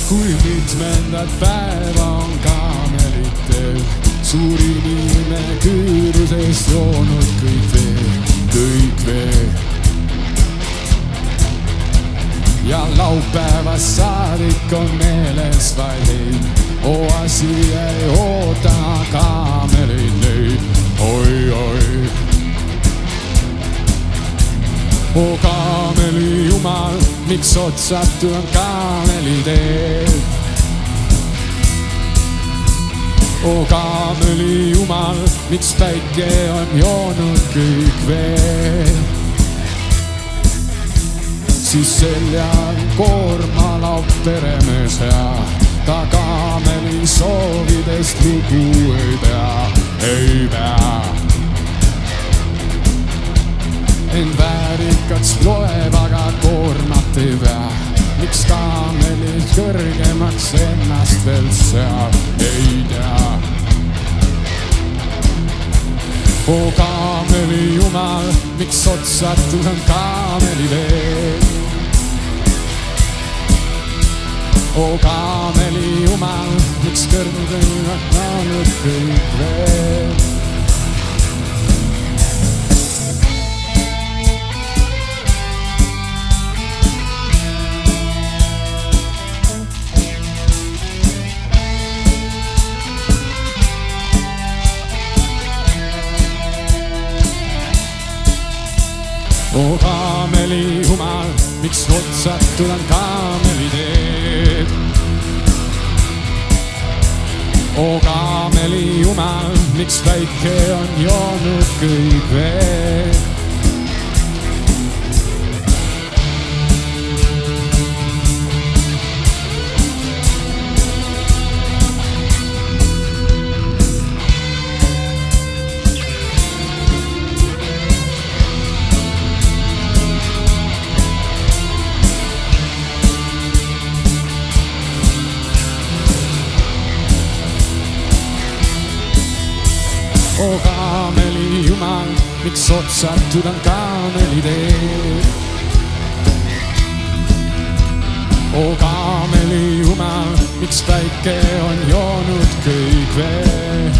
kui mitmendat päeva on kaamelitel suur inimene küürusest joonud kõik vee. Ja laupäevast saadik on meeles vaid leib, asi ei oota kaamelid neid. Oi. O kaameli jumal, miks otsatu on kaameli teel? O kaameli jumal, miks päike on joonud kõik veel? Siis seljal koorma laub peremees ja ta kaameli soovidest lugu ei pea. End väärikaks loeb, aga koormat ei pea. Miks kaameli kõrgemaks ennast veel seab, ei tea. O kaameli jumal, miks otsatud on kaameli veel? O kaameli jumal, miks kõrgel on kaanud kõik veel? O kaameli jumal, miks otsatud on kaameli teed? O kaameli jumal, miks päike on joonud kõik veel? O kaameli jumal, miks otsatud on kaameli teed? O kaameli jumal, miks päike on joonud kõik veel?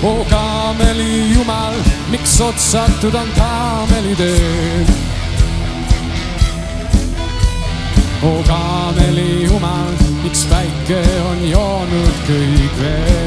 O kaameli jumal, miks otsatud on kaameli teed? O kaameli jumal, miks päike on joonud kõik veel?